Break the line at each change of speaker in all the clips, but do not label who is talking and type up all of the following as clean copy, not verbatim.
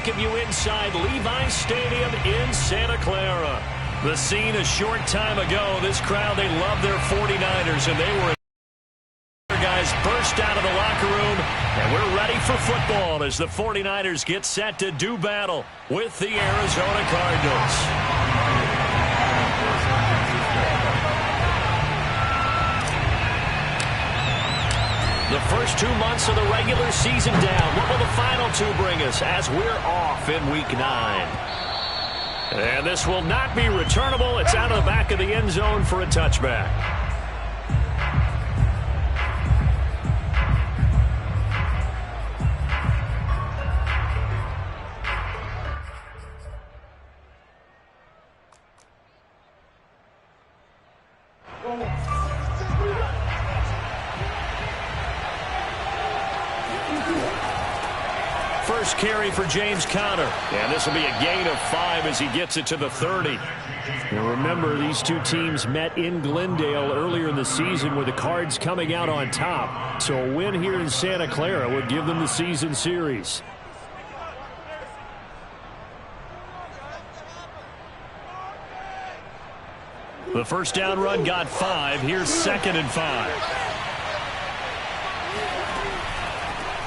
welcome you inside Levi's Stadium in Santa Clara. The scene a short time ago, this crowd, they love their 49ers, and they were guys burst out of the locker room, and we're ready for football as the 49ers get set to do battle with the Arizona Cardinals. The first 2 months of the regular season down. What will the final two bring us as we're off in Week 9? And this will not be returnable. It's out of the back of the end zone for a touchback. First carry for James Conner. And this will be a gain of 5 as he gets it to the 30. Now remember, these two teams met in Glendale earlier in the season with the Cards coming out on top. So a win here in Santa Clara would give them the season series. The first down run got 5. Here's 2nd and 5.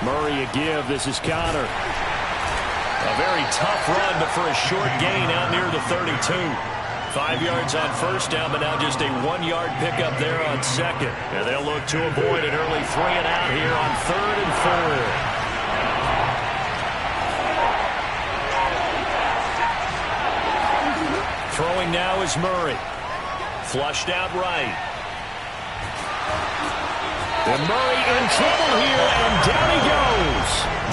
Murray a give. This is Conner. A very tough run, but for a short gain out near the 32. 5 yards on first down, but now just a 1-yard pickup there on second. And they'll look to avoid an early 3 and out here on 3rd and 4. Throwing now is Murray. Flushed out right. And Murray in trouble here, and down he goes.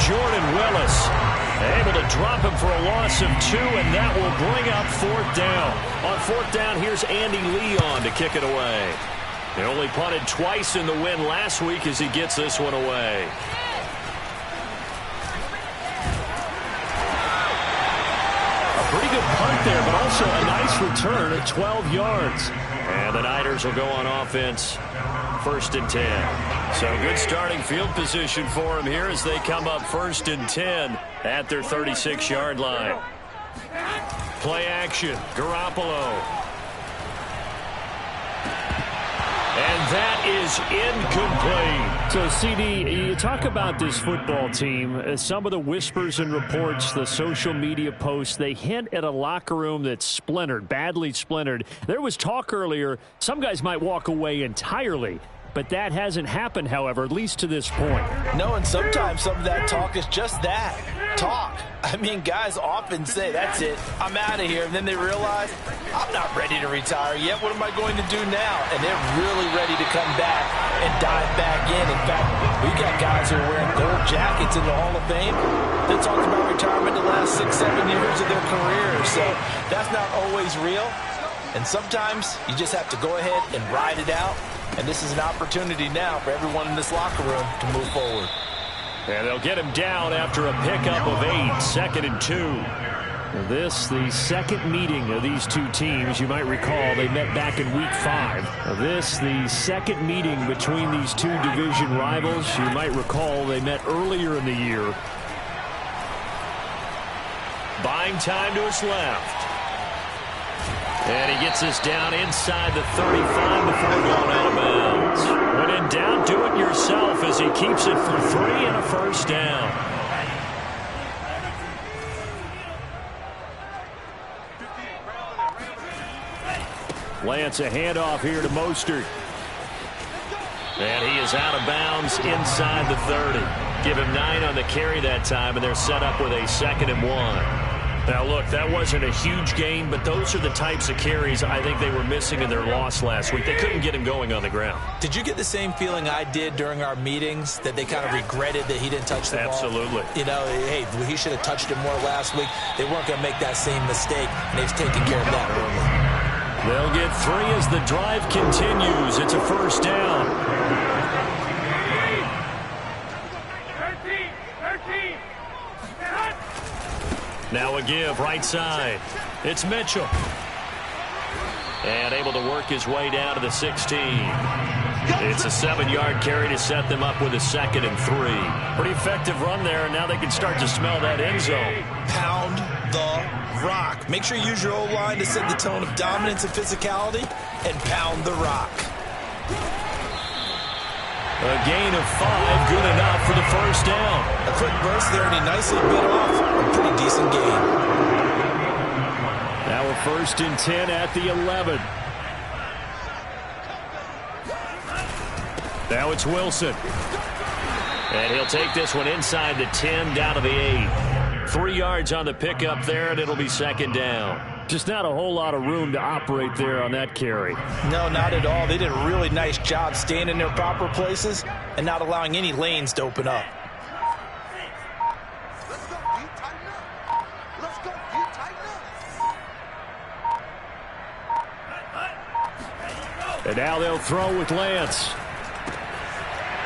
Jordan Willis able to drop him for a loss of 2, and that will bring up 4th down. On 4th down, here's Andy Leon to kick it away. He only punted twice in the win last week as he gets this one away. A pretty good punt there, but also a nice return at 12 yards. And the Niners will go on offense. 1st and 10. So good starting field position for him here as they come up 1st and 10 at their 36-yard line. Play action. Garoppolo. And that is incomplete.
So, CD, you talk about this football team. Some of the whispers and reports, the social media posts, they hint at a locker room that's splintered, badly splintered. There was talk earlier, some guys might walk away entirely. But that hasn't happened, however, at least to this point.
No, and sometimes some of that talk is just that, talk. I mean, guys often say, that's it, I'm out of here. And then they realize, I'm not ready to retire yet. What am I going to do now? And they're really ready to come back and dive back in. In fact, we got guys who are wearing gold jackets in the Hall of Fame that talked about retirement the last 6-7 years of their career. So that's not always real. And sometimes you just have to go ahead and ride it out. And this is an opportunity now for everyone in this locker room to move forward.
And they'll get him down after a pickup of 8, 2nd and 2.
This, the second meeting of these two teams. You might recall they met back in Week 5. This, the second meeting between these two division rivals. You might recall they met earlier in the year.
Buying time to his left. And he gets us down inside the 35 before going out of bounds. When in doubt, do it yourself as he keeps it for 3 and a 1st down.
Lance, a handoff here to Mostert.
And he is out of bounds inside the 30. Give him 9 on the carry that time, and they're set up with a 2nd and 1. Now, look, that wasn't a huge gain, but those are the types of carries I think they were missing in their loss last week. They couldn't get him going on the ground.
Did you get the same feeling I did during our meetings, that they kind of regretted that he didn't touch the ball?
Absolutely.
You know, hey, he should have touched it more last week. They weren't going to make that same mistake, and they've taken care of that early.
They'll get 3 as the drive continues. It's a 1st down. Now a give, right side. It's Mitchell. And able to work his way down to the 16. It's a 7-yard carry to set them up with a 2nd and 3. Pretty effective run there, and now they can start to smell that end zone.
pound the rock. Make sure you use your O-line to set the tone of dominance and physicality, and pound the rock.
A gain of 5, good enough for the first down.
A quick burst there, and he nicely bit off a pretty decent gain.
Now we're 1st and 10 at the 11. Now it's Wilson.
And he'll take this one inside the 10, down to the 8. 3 yards on the pickup there, and it'll be 2nd down.
Just not a whole lot of room to operate there on that carry.
No, not at all. They did a really nice job staying in their proper places and not allowing any lanes to open up.
And now they'll throw with Lance.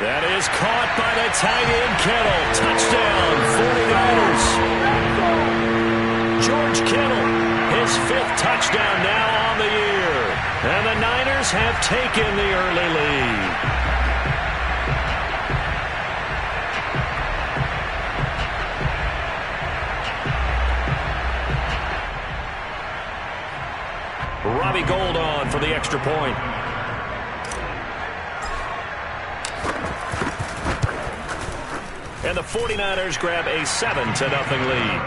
That is caught by the tight end, Kittle. Touchdown, 49ers. George Kittle, his 5th touchdown now on the year. And the Niners have taken the early lead.
Robbie Gould on for the extra point. And the 49ers grab a 7-0 lead.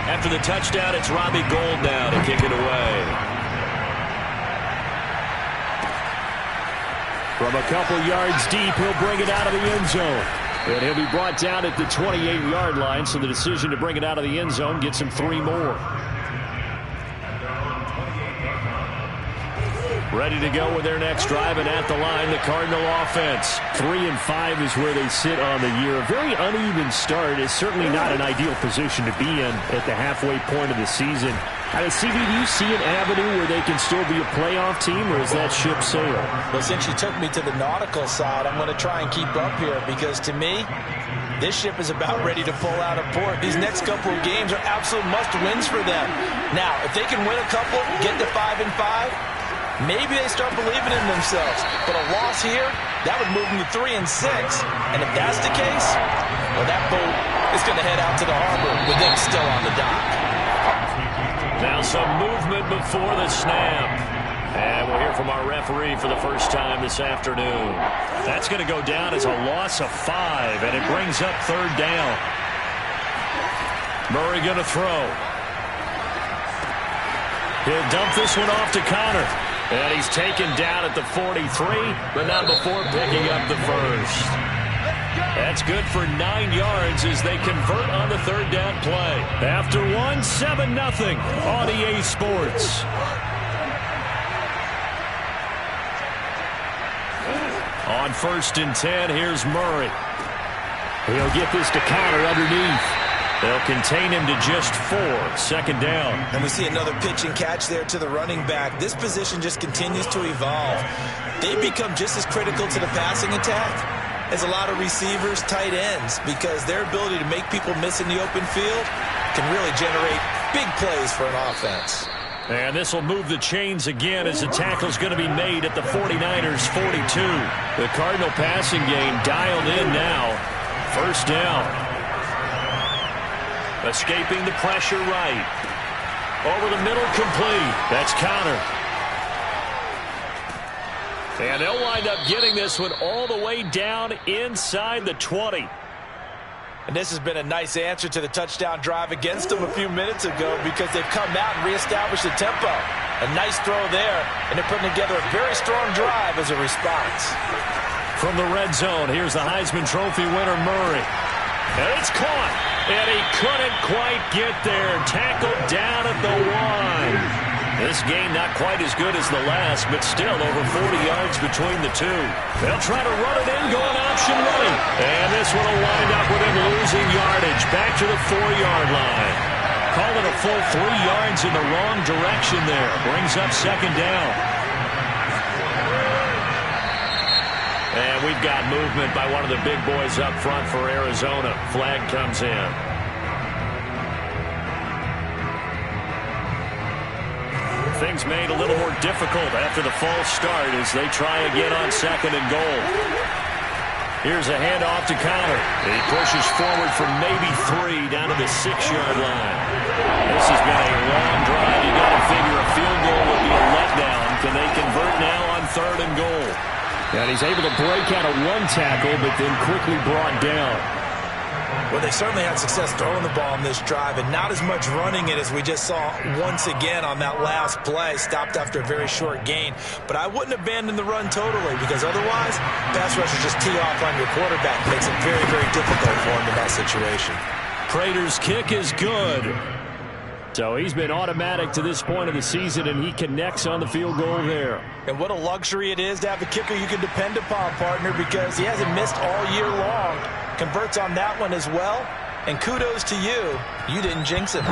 After the touchdown, it's Robbie Gould now to kick it away.
From a couple yards deep, he'll bring it out of the end zone. And he'll be brought down at the 28-yard line, so the decision to bring it out of the end zone gets him 3 more. Ready to go with their next drive, and at the line, the Cardinal offense. 3-5 is where they sit on the year. A very uneven start is certainly not an ideal position to be in at the halfway point of the season. CB, do you see an avenue where they can still be a playoff team, or is that ship sailed?
Well, since you took me to the nautical side, I'm going to try and keep up here, because to me, this ship is about ready to pull out of port. These next couple of games are absolute must-wins for them. Now, if they can win a couple, get to 5-5, maybe they start believing in themselves. But a loss here, that would move them to 3-6. And if that's the case, well, that boat is going to head out to the harbor with them still on the dock.
Now some movement before the snap. And we'll hear from our referee for the first time this afternoon. That's going to go down as a loss of 5, and it brings up 3rd down. Murray going to throw. He'll dump this one off to Connor. And he's taken down at the 43, but not before picking up the first. That's good for 9 yards as they convert on the 3rd down play.
After 7-0 on EA Sports.
On 1st and 10, here's Murray.
He'll get this to Connor underneath.
They'll contain him to just 4, 2nd down.
And we see another pitch and catch there to the running back. This position just continues to evolve. They become just as critical to the passing attack as a lot of receivers, tight ends, because their ability to make people miss in the open field can really generate big plays for an offense.
And this will move the chains again as the tackle's going to be made at the 49ers 42. The Cardinal passing game dialed in now. 1st down. Escaping the pressure right. Over the middle, complete. That's Connor. And they'll wind up getting this one all the way down inside the 20.
And this has been a nice answer to the touchdown drive against them a few minutes ago, because they've come out and reestablished the tempo. A nice throw there, and they're putting together a very strong drive as a response.
From the red zone, here's the Heisman Trophy winner, Murray. And it's caught, and he couldn't quite get there. Tackled down at the 1. This game not quite as good as the last, but still over 40 yards between the two. They'll try to run it in, going option running. And this one will wind up with him losing yardage back to the 4-yard line. Call it a full 3 yards in the wrong direction there. Brings up 2nd down. And we've got movement by one of the big boys up front for Arizona. Flag comes in. Things made a little more difficult after the false start as they try again on 2nd and goal. Here's a handoff to Connor. He pushes forward from maybe 3 down to the 6-yard line. This has been a long drive. You got to figure a field goal would be a letdown. Can they convert now on 3rd and goal?
And he's able to break out of one tackle, but then quickly brought down.
Well, they certainly had success throwing the ball on this drive and not as much running it as we just saw once again on that last play. Stopped after a very short gain. But I wouldn't abandon the run totally because otherwise, pass rushers just tee off on your quarterback. Makes it very, very difficult for him in that situation.
Prater's kick is good.
So he's been automatic to this point of the season, and he connects on the field goal there.
And what a luxury it is to have a kicker you can depend upon, partner, because he hasn't missed all year long. Converts on that one as well. And kudos to you. You didn't jinx him.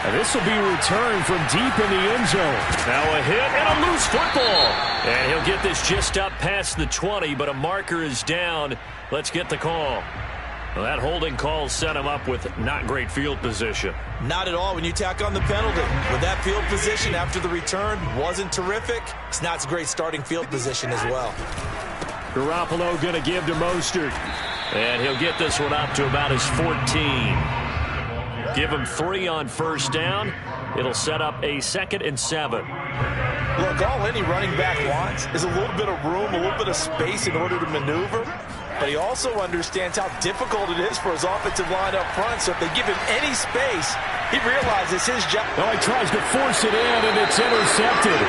And this will be returned from deep in the end zone.
Now a hit and a loose football. And he'll get this just up past the 20, but a marker is down. Let's get the call. Well, that holding call set him up with not great field position.
Not at all when you tack on the penalty. With that field position after the return wasn't terrific. It's not a great starting field position as well.
Garoppolo going to give to Mostert.
And he'll get this one up to about his 14. Give him 3 on 1st down. It'll set up a 2nd and 7.
Look, all any running back wants is a little bit of room, a little bit of space in order to maneuver. But he also understands how difficult it is for his offensive line up front. So if they give him any space, he realizes his job.
Oh, he tries to force it in, and it's intercepted.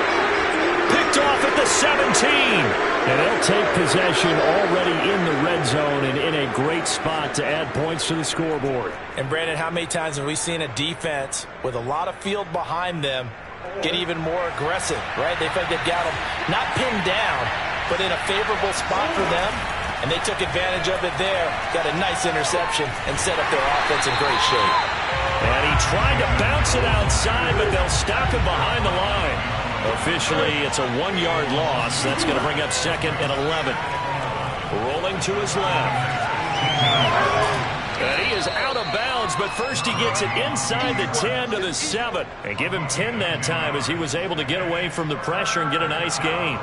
Picked off at the 17.
And they'll take possession already in the red zone and in a great spot to add points to the scoreboard.
And, Brandon, how many times have we seen a defense with a lot of field behind them get even more aggressive, right? They feel like they've got them not pinned down, but in a favorable spot for them. And they took advantage of it there. Got a nice interception and set up their offense in great shape.
And he tried to bounce it outside, but they'll stop him behind the line. Officially, it's a 1-yard loss. That's going to bring up 2nd and 11. Rolling to his left. And he is out of bounds, but first he gets it inside the 10 to the 7. And give him 10 that time as he was able to get away from the pressure and get a nice gain.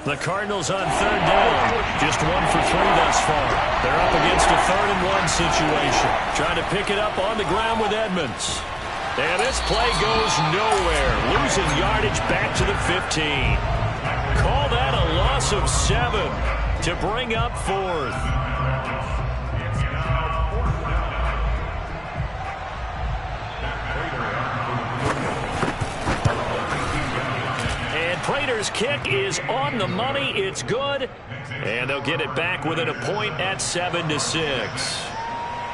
The Cardinals on 3rd down. Just 1 for 3 thus far. They're up against a 3rd and 1 situation. Trying to pick it up on the ground with Edmonds. And this play goes nowhere. Losing yardage back to the 15. Call that a loss of 7 to bring up 4th. Prater's kick is on the money. It's good. And they'll get it back within a point at 7-6.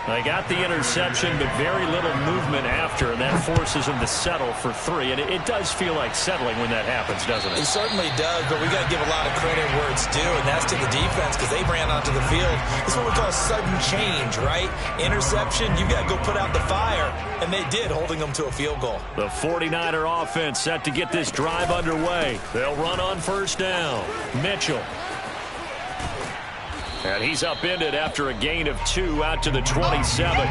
They got the interception, but very little movement after, and that forces them to settle for 3. And it does feel like settling when that happens, doesn't it?
It certainly does, but we got to give a lot of credit where it's due, and that's to the defense because they ran onto the field. This is what we call sudden change, right? Interception, you got to go put out the fire, and they did, holding them to a field goal.
The 49er offense set to get this drive underway. They'll run on 1st down. Mitchell. And he's upended after a gain of 2 out to the 27.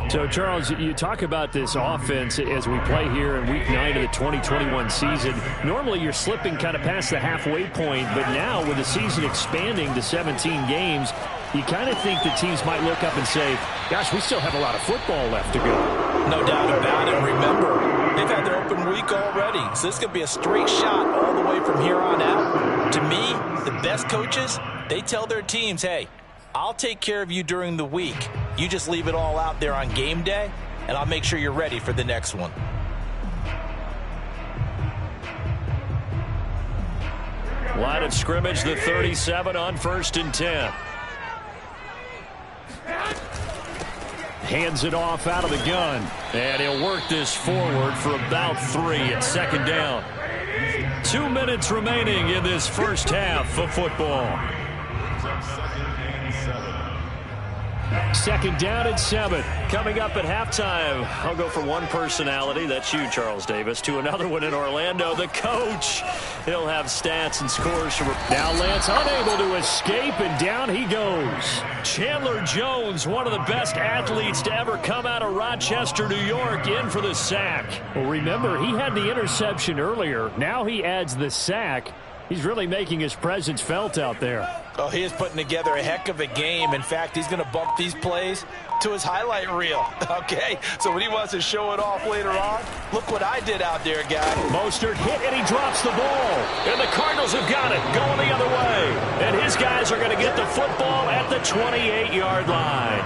So, Charles, you talk about this offense as we play here in Week 9 of the 2021 season. Normally, you're slipping kind of past the halfway point, but now with the season expanding to 17 games, you kind of think the teams might look up and say, gosh, we still have a lot of football left to go.
No doubt about it. Remember, they've had their open week already, so this could be a straight shot all the way from here on out. To me, the best coaches, they tell their teams, hey, I'll take care of you during the week. You just leave it all out there on game day, and I'll make sure you're ready for the next one.
Line of scrimmage, the 37 on 1st and 10.
Hands it off out of the gun.
And he'll work this forward for about 3 at 2nd down. 2 minutes remaining in this first half of football.
Second down and 7.
Coming up at halftime, I'll go from one personality, that's you, Charles Davis, to another one in Orlando, the coach. He'll have stats and scores from...
Now Lance unable to escape, and down he goes. Chandler Jones, one of the best athletes to ever come out of Rochester, New York, in for the sack. Well, remember, he had the interception earlier. Now he adds the sack. He's really making his presence felt out there.
Oh, he is putting together a heck of a game. In fact, he's going to bump these plays to his highlight reel. Okay, so when he wants to show it off later on, look what I did out there, guy.
Mostert hit, and he drops the ball.
And the Cardinals have got it, going the other way. And his guys are going to get the football at the 28-yard line.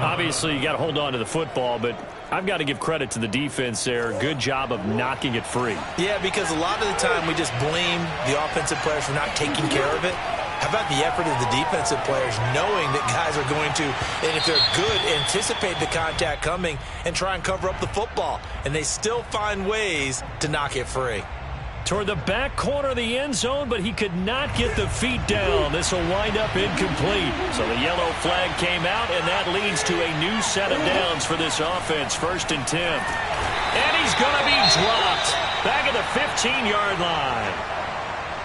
Obviously, you got to hold on to the football, but I've got to give credit to the defense there. Good job of knocking it free.
Yeah, because a lot of the time we just blame the offensive players for not taking care of it. How about the effort of the defensive players knowing that guys are going to, and if they're good, anticipate the contact coming and try and cover up the football. And they still find ways to knock it free.
Toward the back corner of the end zone, but he could not get the feet down. This will wind up incomplete.
So the yellow flag came out, and that leads to a new set of downs for this offense. 1st and 10. And he's going to be dropped back at the 15-yard line.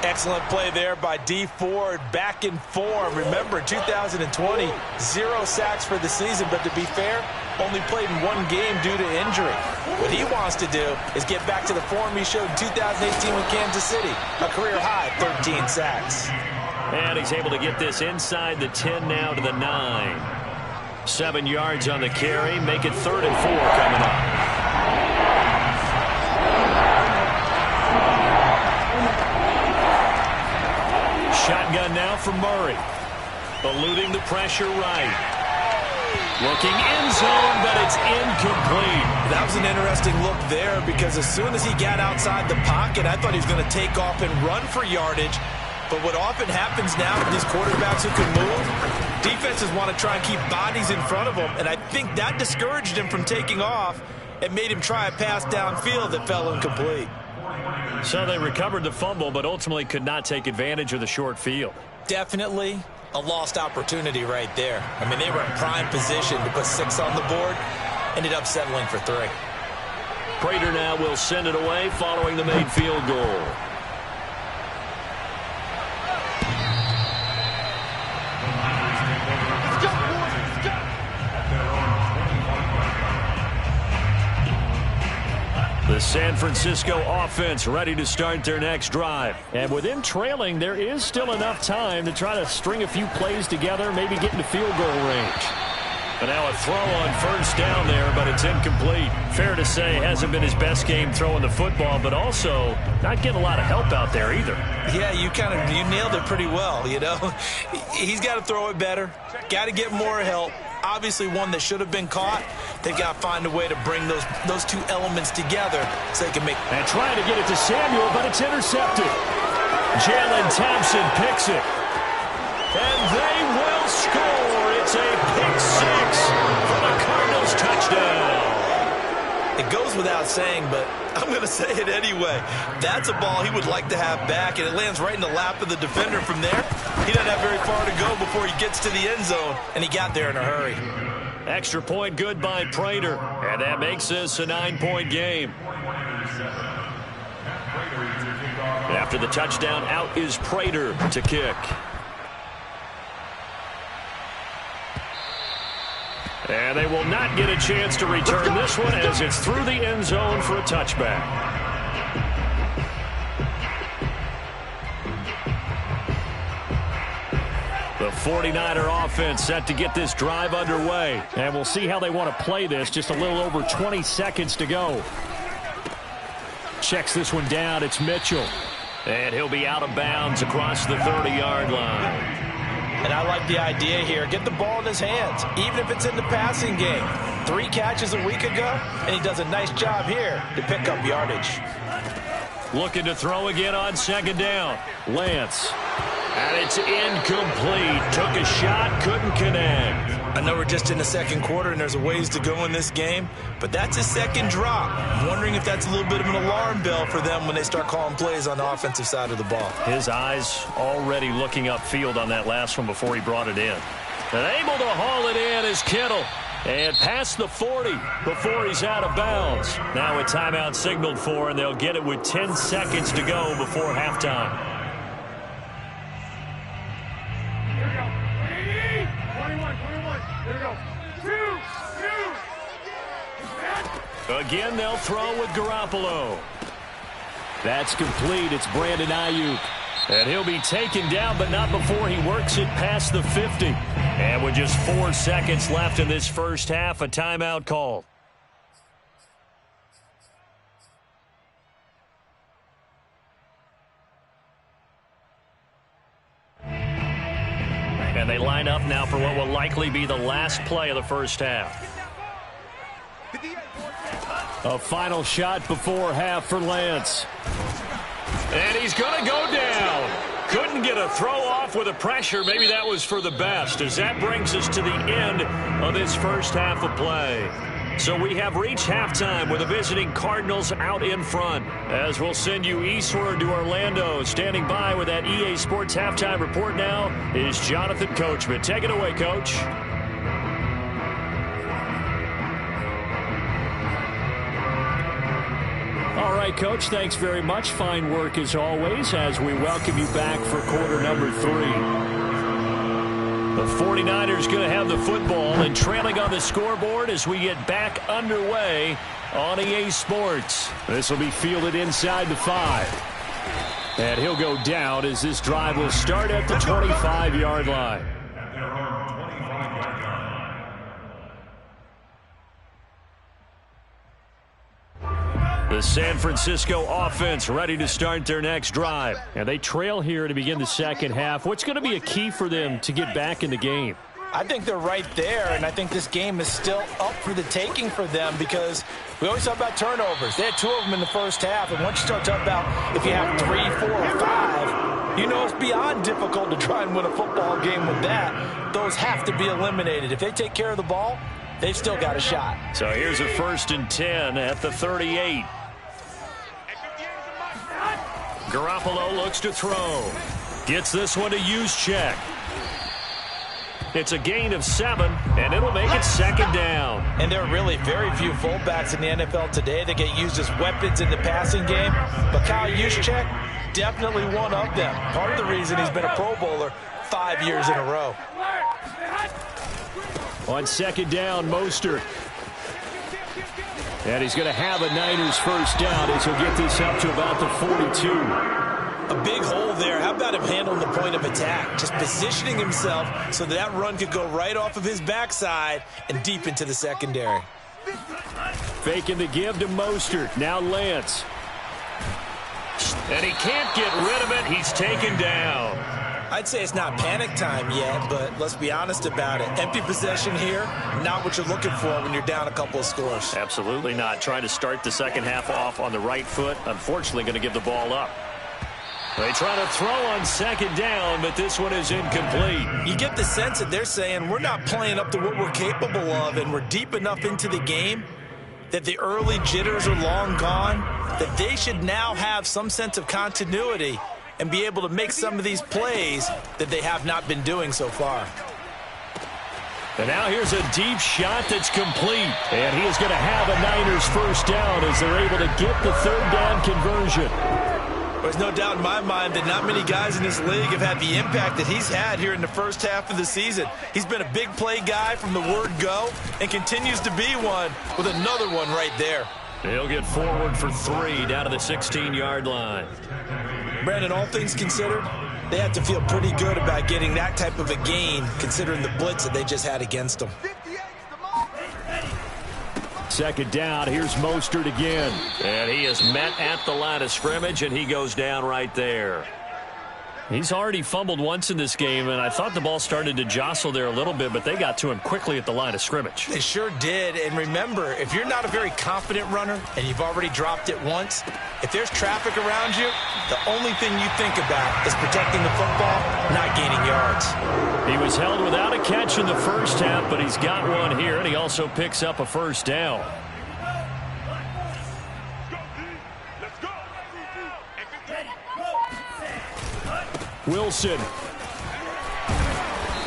Excellent play there by D. Ford, back in form. Remember, 2020, 0 sacks for the season, but to be fair, only played in one game due to injury. What he wants to do is get back to the form he showed in 2018 with Kansas City, a career-high 13 sacks.
And he's able to get this inside the 10 now to the 9. 7 yards on the carry, make it 3rd and 4 coming up.
Shotgun now for Murray.
Eluding the pressure right.
Looking end zone, but it's incomplete.
That was an interesting look there because as soon as he got outside the pocket, I thought he was going to take off and run for yardage. But what often happens now with these quarterbacks who can move, defenses want to try and keep bodies in front of them. And I think that discouraged him from taking off and made him try a pass downfield that fell incomplete.
So they recovered the fumble, but ultimately could not take advantage of the short field.
Definitely a lost opportunity right there. I mean, they were in prime position to put 6 on the board, ended up settling for 3.
Prater now will send it away following the made field goal. The San Francisco offense ready to start their next drive.
And with them trailing, there is still enough time to try to string a few plays together, maybe get into field goal range.
And now a throw on 1st down there, but it's incomplete. Fair to say, hasn't been his best game throwing the football, but also not getting a lot of help out there either.
Yeah, you nailed it pretty well, you know. He's got to throw it better, got to get more help. Obviously one that should have been caught. They've got to find a way to bring those two elements together so they can make...
And trying to get it to Samuel, but it's intercepted. Jalen Thompson picks it.
And they will score. It's a pick 6 for the Cardinals touchdown.
It goes without saying, but I'm going to say it anyway. That's a ball he would like to have back, and it lands right in the lap of the defender from there. He doesn't have very far to go before he gets to the end zone, and he got there in a hurry.
Extra point good by Prater, and that makes this a 9-point game. After the touchdown, out is Prater to kick. And they will not get a chance to return this one as it's through the end zone for a touchback. The 49er offense set to get this drive underway.
And we'll see how they want to play this. Just a little over 20 seconds to go. Checks this one down. It's Mitchell.
And he'll be out of bounds across the 30-yard line.
And I like the idea here. Get the ball in his hands, even if it's in the passing game. 3 catches a week ago, and he does a nice job here to pick up yardage.
Looking to throw again on 2nd down. Lance. And it's incomplete. Took a shot, couldn't connect.
I know we're just in the 2nd quarter and there's a ways to go in this game, but that's his 2nd drop. I'm wondering if that's a little bit of an alarm bell for them when they start calling plays on the offensive side of the ball.
His eyes already looking upfield on that last one before he brought it in. And able to haul it in is Kittle. And past the 40 before he's out of bounds. Now a timeout signaled for, and they'll get it with 10 seconds to go before halftime. Again, they'll throw with Garoppolo.
That's complete. It's Brandon Ayuk.
And he'll be taken down, but not before he works it past the 50. And with just 4 seconds left in this first half, a timeout called. And they line up now for what will likely be the last play of the first half.
A final shot before half for Lance.
And he's going to go down. Couldn't get a throw off with the pressure. Maybe that was for the best, as that brings us to the end of this first half of play. So we have reached halftime with the visiting Cardinals out in front. As we'll send you eastward to Orlando. Standing by with that EA Sports halftime report now is Jonathan Coachman. Take it away, Coach.
All right, Coach, thanks very much. Fine work as always as we welcome you back for quarter number 3.
The 49ers going to have the football and trailing on the scoreboard as we get back underway on EA Sports.
This will be fielded inside the 5. And he'll go down as this drive will start at the 25-yard line.
The San Francisco offense ready to start their next drive.
And they trail here to begin the second half. What's going to be a key for them to get back in the game?
I think they're right there, and I think this game is still up for the taking for them because we always talk about turnovers. They had 2 of them in the first half, and once you start talking about if you have 3, 4, or 5, you know it's beyond difficult to try and win a football game with that. Those have to be eliminated. If they take care of the ball, they've still got a shot.
So here's a 1st and 10 at the 38. Garoppolo looks to throw. Gets this one to Juszczyk. It's a gain of 7, and it'll make it 2nd down.
And there are really very few fullbacks in the NFL today that get used as weapons in the passing game. But Kyle Juszczyk, definitely one of them. Part of the reason he's been a Pro Bowler 5 years in a row.
On 2nd down, Mostert. And he's going to have a Niners first down as he'll get this up to about the 42.
A big hole there. How about him handling the point of attack? Just positioning himself so that run could go right off of his backside and deep into the secondary.
Faking the give to Mostert. Now Lance.
And he can't get rid of it. He's taken down.
I'd say it's not panic time yet, but let's be honest about it. Empty possession here, not what you're looking for when you're down a couple of scores.
Absolutely not. Trying to start the second half off on the right foot. Unfortunately, going to give the ball up. They try to throw on 2nd down, but this one is incomplete.
You get the sense that they're saying we're not playing up to what we're capable of, and we're deep enough into the game that the early jitters are long gone, that they should now have some sense of continuity and be able to make some of these plays that they have not been doing so far.
And now here's a deep shot that's complete. And he is going to have a Niners first down as they're able to get the 3rd down conversion.
There's no doubt in my mind that not many guys in this league have had the impact that he's had here in the first half of the season. He's been a big play guy from the word go and continues to be one with another one right there.
He'll get forward for 3 down to the 16-yard line.
Brandon, all things considered, they have to feel pretty good about getting that type of a gain considering the blitz that they just had against them.
2nd down. Here's Mostert again.
And he is met at the line of scrimmage, and he goes down right there.
He's already fumbled once in this game, and I thought the ball started to jostle there a little bit, but they got to him quickly at the line of scrimmage.
They sure did. And remember, if you're not a very confident runner and you've already dropped it once, if there's traffic around you, the only thing you think about is protecting the football, not gaining yards.
He was held without a catch in the first half, but he's got one here, and he also picks up a first down. Wilson.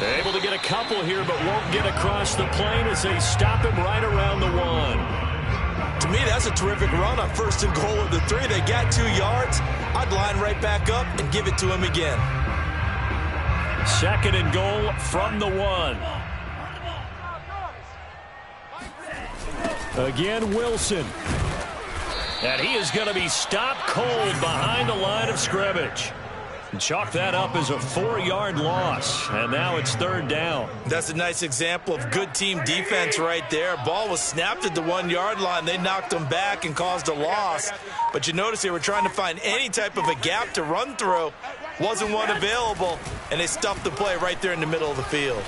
Able to get a couple here, but won't get across the plane as they stop him right around the 1.
To me, that's a terrific run on 1st and goal of the 3. They got 2 yards. I'd line right back up and give it to him again.
2nd and goal from the 1.
Again, Wilson.
And he is going to be stopped cold behind the line of scrimmage. Chalk that up as a 4-yard loss, and now it's 3rd down.
That's a nice example of good team defense right there. Ball was snapped at the 1-yard line. They knocked them back and caused a loss. But you notice they were trying to find any type of a gap to run through. Wasn't one available, and they stuffed the play right there in the middle of the field.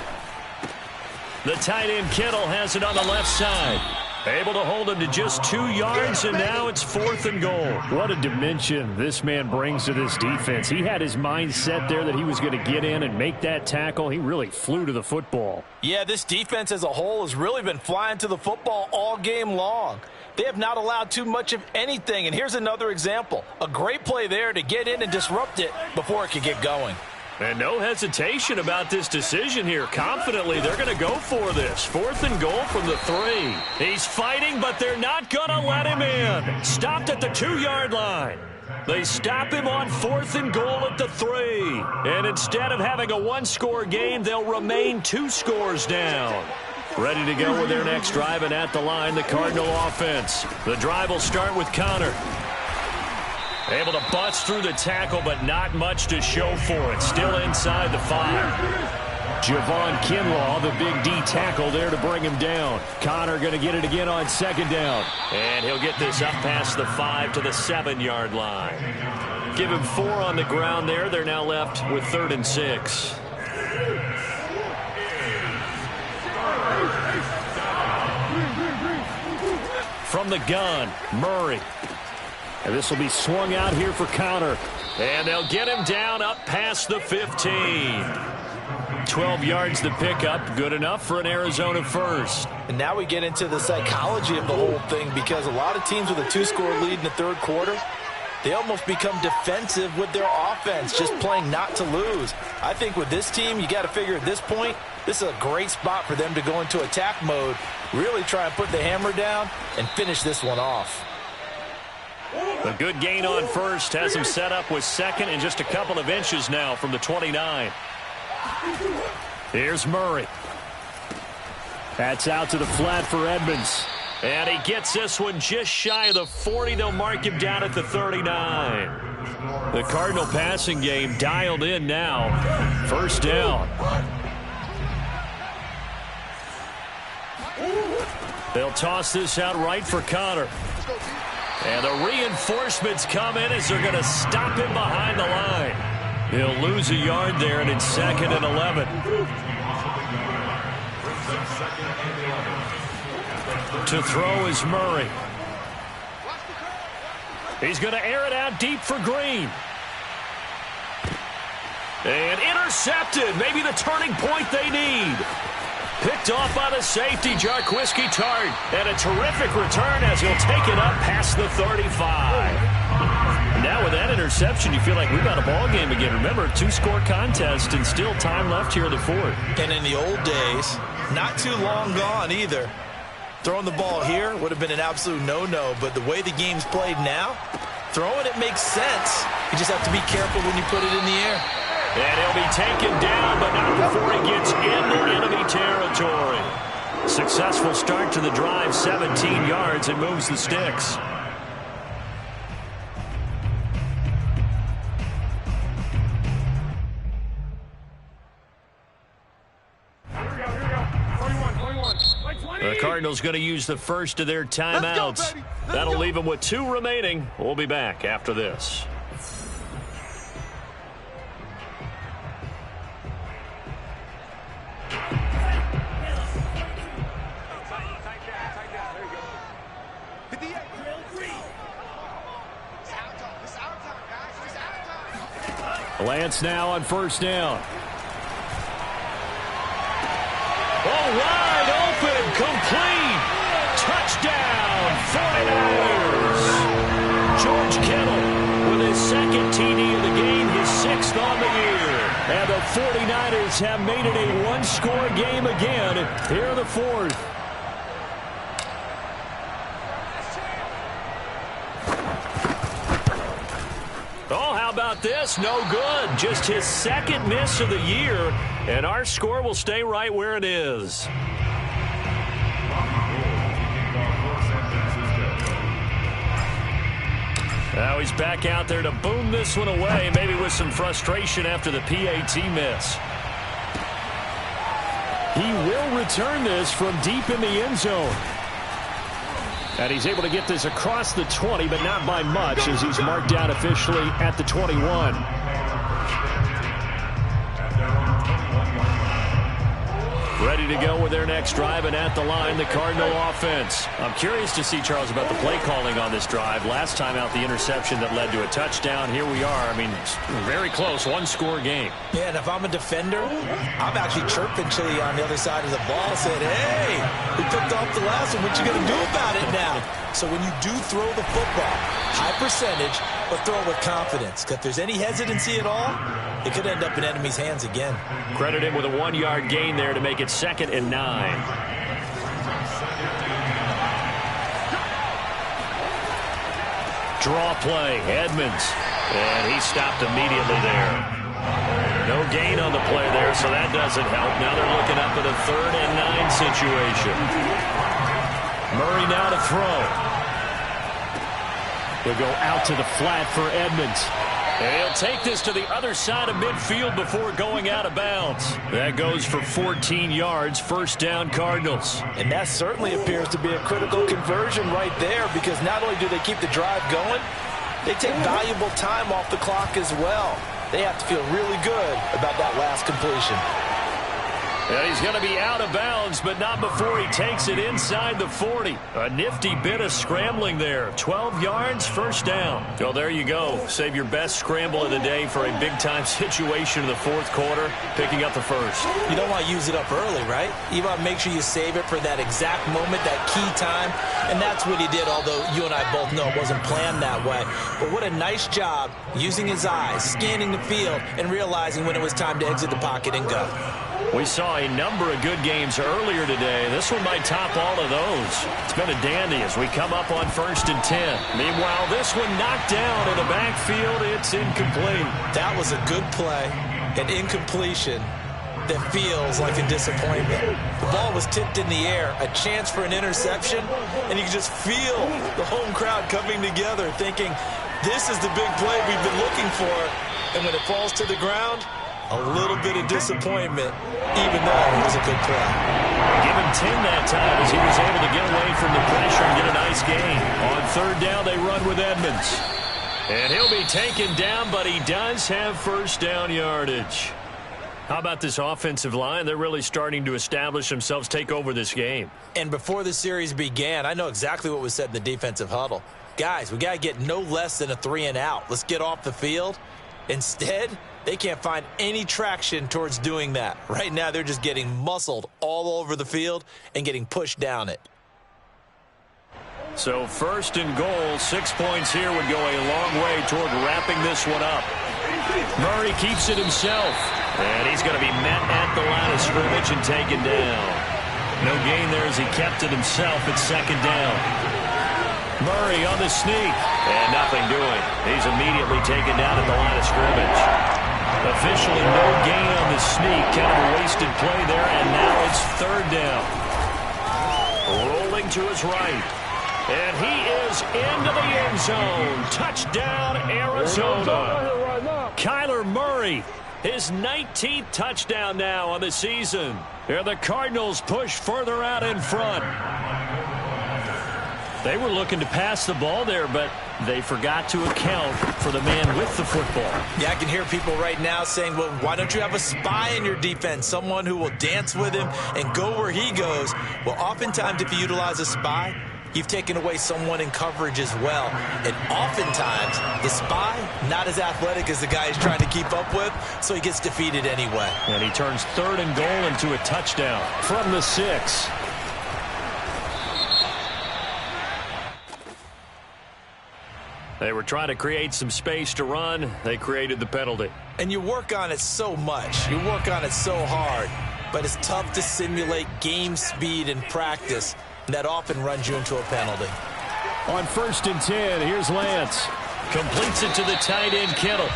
The tight end Kittle has it on the left side. Able to hold him to just 2 yards, and now it's 4th and goal.
What a dimension this man brings to this defense. He had his mind set there that he was going to get in and make that tackle. He really flew to the football.
Yeah, this defense as a whole has really been flying to the football all game long. They have not allowed too much of anything, and here's another example. A great play there to get in and disrupt it before it could get going.
And no hesitation about this decision here. Confidently, they're going to go for this. 4th and goal from the 3. He's fighting, but they're not going to let him in. Stopped at the 2-yard line. They stop him on 4th and goal at the 3. And instead of having a 1-score game, they'll remain 2 scores down. Ready to go with their next drive, and at the line, the Cardinal offense. The drive will start with Connor. Able to bust through the tackle, but not much to show for it. Still inside the 5.
Javon Kinlaw, the big D tackle there to bring him down. Connor going to get it again on 2nd down.
And he'll get this up past the 5 to the 7-yard line. Give him 4 on the ground there. They're now left with 3rd and 6. From the gun, Murray.
And this will be swung out here for Connor.
And they'll get him down up past the 15. 12 yards to pick up. Good enough for an Arizona first.
And now we get into the psychology of the whole thing, because a lot of teams with a 2-score lead in the 3rd quarter, they almost become defensive with their offense, just playing not to lose. I think with this team, you got to figure at this point, this is a great spot for them to go into attack mode, really try and put the hammer down and finish this one off.
A good gain on 1st has him set up with 2nd and just a couple of inches now from the 29.
Here's Murray. That's out to the flat for Edmonds.
And he gets this one just shy of the 40. They'll mark him down at the 39. The Cardinal passing game dialed in now. 1st down. They'll toss this out right for Connor. And the reinforcements come in as they're going to stop him behind the line. He'll lose a yard there, and it's 2nd and 11. To throw is Murray. He's going to air it out deep for Green. And intercepted. Maybe the turning point they need. Picked off by the safety, Jarquiski Tart. And a terrific return as he'll take it up past the 35. Now with that interception, you feel like we've got a ball game again. Remember, 2-score contest and still time left here in the 4th.
And in the old days, not too long gone either, throwing the ball here would have been an absolute no-no. But the way the game's played now, throwing it makes sense. You just have to be careful when you put it in the air.
And he'll be taken down, but not before he gets into enemy territory. Successful start to the drive, 17 yards, and moves the sticks. The Cardinals going to use the first of their timeouts. That'll leave them with 2 remaining. We'll be back after this.
Lance now on 1st down.
Oh, wide open, complete. Touchdown, 49ers. George Kittle with his 2nd TD of the game, his 6th on the year.
And the 49ers have made it a one-score game again here in the fourth. Oh, how about this? No good. Just his second miss of the year, and our score will stay right where it is. Now he's back out there to boom this one away, maybe with some frustration after the PAT miss. He will return this from deep in the end zone. And he's able to get this across the 20, but not by much, as he's marked down officially at the 21. Ready to go with their next drive, and at the line, the Cardinal offense. I'm curious to see, Charles, about the play calling on this drive. Last time out, the interception that led to a touchdown. Here we are. I mean, very close, one-score game.
Yeah, and if I'm a defender, I'm actually chirping Chili on the other side of the ball, saying, hey, we picked off the last one. What you going to do about it now? So when you do throw the football, high percentage, but throw it with confidence. Because if there's any hesitancy at all, it could end up in enemy's hands again.
Credit him with a 1-yard gain there to make it 2nd and 9. Draw play, Edmonds. And he stopped immediately there. No gain on the play there, so that doesn't help. Now they're looking up at a 3rd and 9 situation. Murray now to throw. He'll go out to the flat for Edmonds. And he'll take this to the other side of midfield before going out of bounds. That goes for 14 yards, 1st down Cardinals.
And that certainly appears to be a critical conversion right there, because not only do they keep the drive going, they take valuable time off the clock as well. They have to feel really good about that last completion.
And he's going to be out of bounds, but not before he takes it inside the 40. A nifty bit of scrambling there. 12 yards, 1st down. Well, there you go. Save your best scramble of the day for a big-time situation in the 4th quarter, picking up the 1st.
You don't want to use it up early, right? You want to make sure you save it for that exact moment, that key time. And that's what he did, although you and I both know it wasn't planned that way. But what a nice job using his eyes, scanning the field, and realizing when it was time to exit the pocket and go.
We saw a number of good games earlier today. This one might top all of those. It's been a dandy as we come up on 1st and 10. Meanwhile, this one knocked down in the backfield. It's incomplete.
That was a good play, an incompletion that feels like a disappointment. The ball was tipped in the air, a chance for an interception, and you can just feel the home crowd coming together thinking, this is the big play we've been looking for. And when it falls to the ground, a little bit of disappointment, even though it was a good play.
Give him 10 that time as he was able to get away from the pressure and get a nice gain. On 3rd down, they run with Edmonds. And he'll be taken down, but he does have 1st down yardage. How about this offensive line? They're really starting to establish themselves, take over this game.
And before the series began, I know exactly what was said in the defensive huddle. Guys, we got to get no less than a 3 and out. Let's get off the field. Instead, they can't find any traction towards doing that. Right now, they're just getting muscled all over the field and getting pushed down it.
So 1st and goal, 6 points here would go a long way toward wrapping this one up. Murray keeps it himself. And he's going to be met at the line of scrimmage and taken down. No gain there as he kept it himself at 2nd down. Murray on the sneak. And nothing doing. He's immediately taken down at the line of scrimmage. Officially no gain on the sneak. Kind of a wasted play there. And now it's 3rd down. Rolling to his right. And he is into the end zone. Touchdown, Arizona. Kyler Murray, his 19th touchdown now on the season. And the Cardinals push further out in front. They were looking to pass the ball there, but they forgot to account for the man with the football.
Yeah, I can hear people right now saying, well, why don't you have a spy in your defense, someone who will dance with him and go where he goes? Well, oftentimes if you utilize a spy, you've taken away someone in coverage as well. And oftentimes, the spy, not as athletic as the guy he's trying to keep up with, so he gets defeated anyway.
And he turns 3rd and goal into a touchdown from the 6.
They were trying to create some space to run. They created the penalty.
And you work on it so much. You work on it so hard. But it's tough to simulate game speed in practice. That often runs you into a penalty.
On 1st and 10, here's Lance.
Completes it to the tight end, Kittle.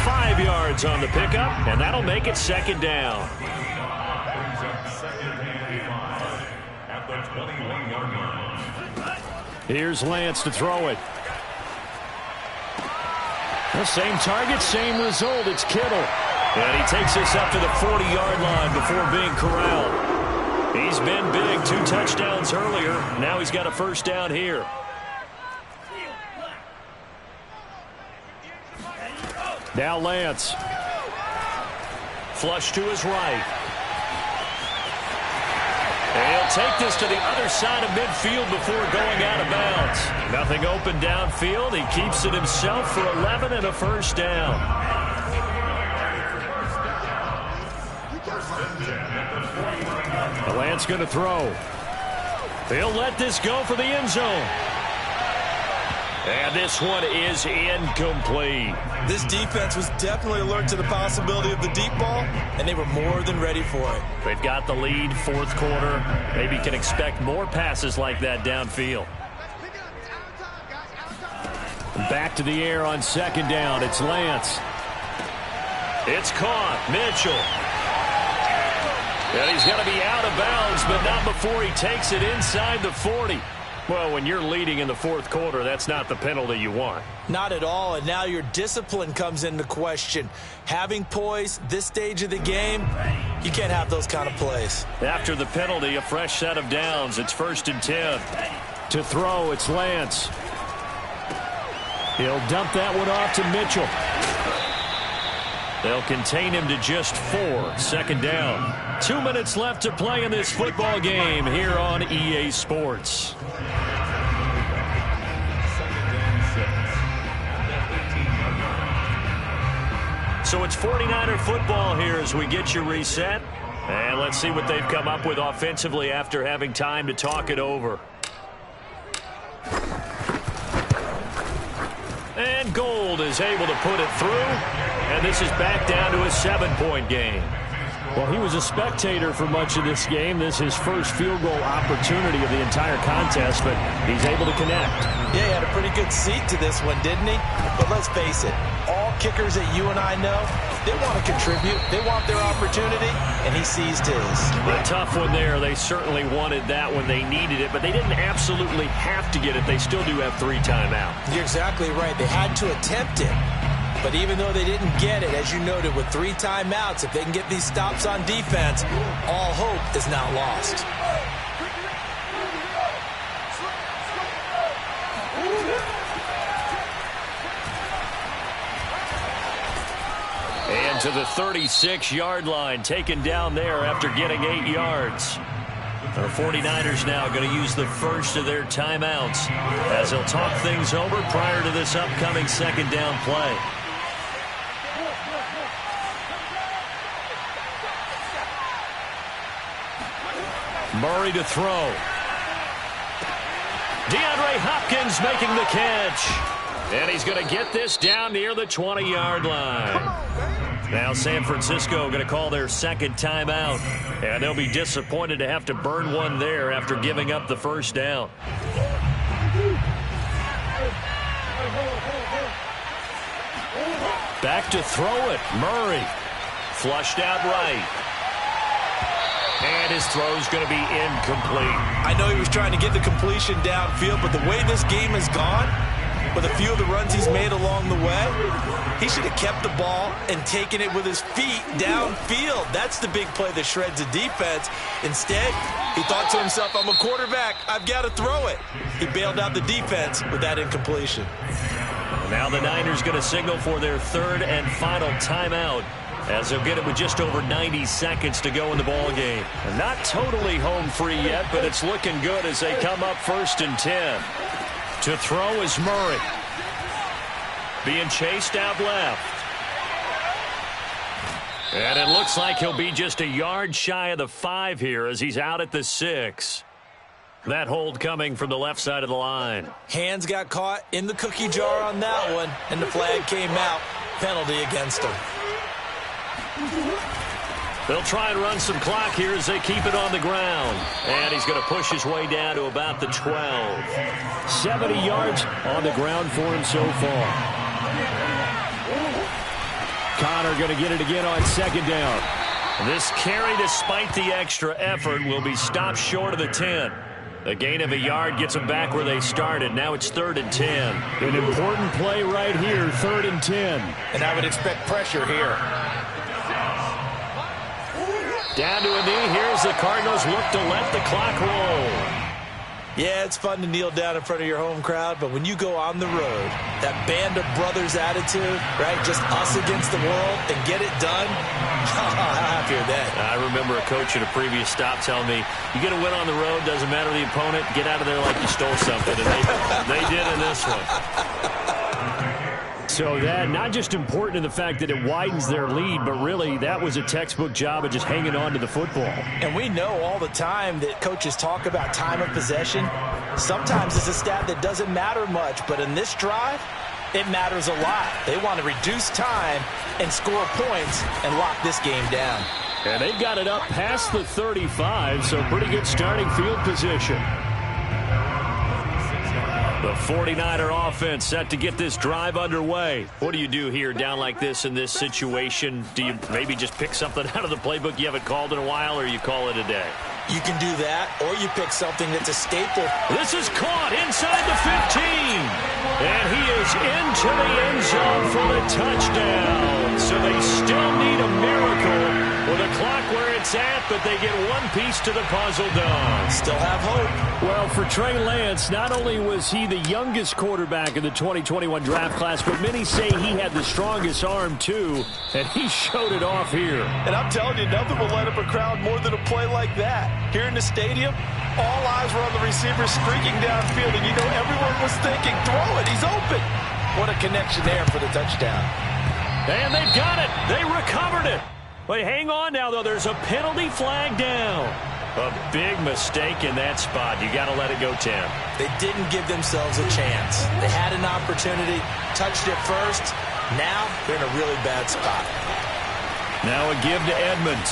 5 yards on the pickup, and that'll make it 2nd down.
Here's Lance to throw it. The same target, same result. It's Kittle.
And he takes this up to the 40-yard line before being corralled. He's been big. 2 touchdowns earlier. Now he's got a 1st down here.
Now Lance.
Flush to his right. And he'll take this to the other side of midfield before going out of bounds. Nothing open downfield. He keeps it himself for 11 and a 1st down.
Lance going to throw.
He'll let this go for the end zone. And this one is incomplete.
This defense was definitely alert to the possibility of the deep ball, and they were more than ready for it.
They've got the lead, 4th quarter. Maybe can expect more passes like that downfield.
Back to the air on 2nd down. It's Lance.
It's caught. Mitchell. And he's got to be out of bounds, but not before he takes it inside the 40. Well, when you're leading in the 4th quarter, that's not the penalty you want.
Not at all, and now your discipline comes into question. Having poise this stage of the game, you can't have those kind of plays.
After the penalty, a fresh set of downs. It's 1st and 10.
To throw, it's Lance. He'll dump that one off to Mitchell.
They'll contain him to just 4. 2nd down. 2 minutes left to play in this football game here on EA Sports. So it's 49er football here as we get you reset. And let's see what they've come up with offensively after having time to talk it over. And Gold is able to put it through. And this is back down to a 7-point game.
Well, he was a spectator for much of this game. This is his first field goal opportunity of the entire contest, but he's able to connect.
Yeah, he had a pretty good seat to this one, didn't he? But let's face it, all kickers that you and I know, they want to contribute. They want their opportunity, and he seized his.
A tough one there. They certainly wanted that when they needed it, but they didn't absolutely have to get it. They still do have 3 timeouts.
You're exactly right. They had to attempt it. But even though they didn't get it, as you noted, with 3 timeouts, if they can get these stops on defense, all hope is not lost.
And to the 36-yard line, taken down there after getting 8 yards. The 49ers now going to use the first of their timeouts as they'll talk things over prior to this upcoming 2nd down play. Murray to throw. DeAndre Hopkins making the catch. And he's going to get this down near the 20-yard line. Now San Francisco going to call their 2nd timeout. And they'll be disappointed to have to burn one there after giving up the 1st down. Back to throw it. Murray. Flushed out right. And his throw's going to be incomplete.
I know he was trying to get the completion downfield, but the way this game has gone, with a few of the runs he's made along the way, he should have kept the ball and taken it with his feet downfield. That's the big play that shreds the defense. Instead, he thought to himself, I'm a quarterback. I've got to throw it. He bailed out the defense with that incompletion.
Now the Niners going to signal for their 3rd and final timeout, as they'll get it with just over 90 seconds to go in the ball game. Not totally home free yet, but it's looking good as they come up 1st and 10. To throw is Murray. Being chased out left. And it looks like he'll be just a yard shy of the 5 here as he's out at the 6. That hold coming from the left side of the line.
Hands got caught in the cookie jar on that one, and the flag came out. Penalty against him.
They'll try and run some clock here as they keep it on the ground. And he's going to push his way down to about the 12.
70 yards on the ground for him so far. Connor going to get it again on second down.
This carry, despite the extra effort, will be stopped short of the 10. A gain of a yard gets them back where they started. Now it's 3rd and 10.
An important play right here, 3rd and 10.
And I would expect pressure here.
Down to a knee. Here's the Cardinals look to let the clock roll.
Yeah, it's fun to kneel down in front of your home crowd, but when you go on the road, that band of brothers attitude, right, just us against the world and get it done, how happy are they?
I remember a coach at a previous stop telling me, you get a win on the road, doesn't matter the opponent, get out of there like you stole something, and they did in this one.
So that, not just important in the fact that it widens their lead, but really that was a textbook job of just hanging on to the football.
And we know all the time that coaches talk about time of possession. Sometimes it's a stat that doesn't matter much, but in this drive, it matters a lot. They want to reduce time and score points and lock this game down.
And they've got it up past the 35, so pretty good starting field position.
The 49er offense set to get this drive underway. What do you do here down like this in this situation? Do you maybe just pick something out of the playbook you haven't called in a while, or you call it a day?
You can do that, or you pick something that's a staple.
This is caught inside the 15. And he is into the end zone for the touchdown. So they still need a miracle with a clock where it's at, but they get one piece to the puzzle done.
Still have hope.
Well, for Trey Lance, not only was he the youngest quarterback in the 2021 draft class, but many say he had the strongest arm, too, and he showed it off here.
And I'm telling you, nothing will light up a crowd more than a play like that. Here in the stadium, all eyes were on the receiver streaking downfield, and you know everyone was thinking, throw it, he's open. What a connection there for the touchdown.
And they've got it. They recovered it. Wait, hang on now, though. There's a penalty flag down. A big mistake in that spot. You got to let it go, Tim.
They didn't give themselves a chance. They had an opportunity, touched it first. Now they're in a really bad spot.
Now a give to Edmonds.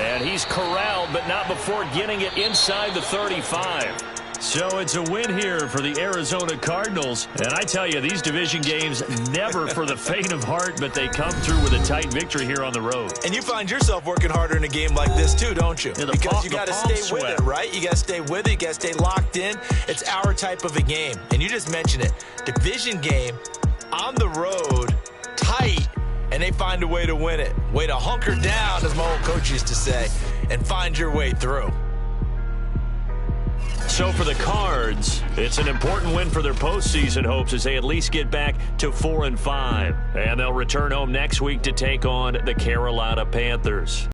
And he's corralled, but not before getting it inside the 35. So it's a win here for the Arizona Cardinals. And I tell you, these division games, never for the faint of heart, but they come through with a tight victory here on the road.
And you find yourself working harder in a game like this too, don't you?
Yeah,
because you got to stay with it, right? You got to stay with it. You got to stay locked in. It's our type of a game. And you just mentioned it. Division game, on the road, tight, and they find a way to win it. Way to hunker down, as my old coach used to say, and find your way through.
So for the Cards, it's an important win for their postseason hopes as they at least get back to 4-5. And they'll return home next week to take on the Carolina Panthers.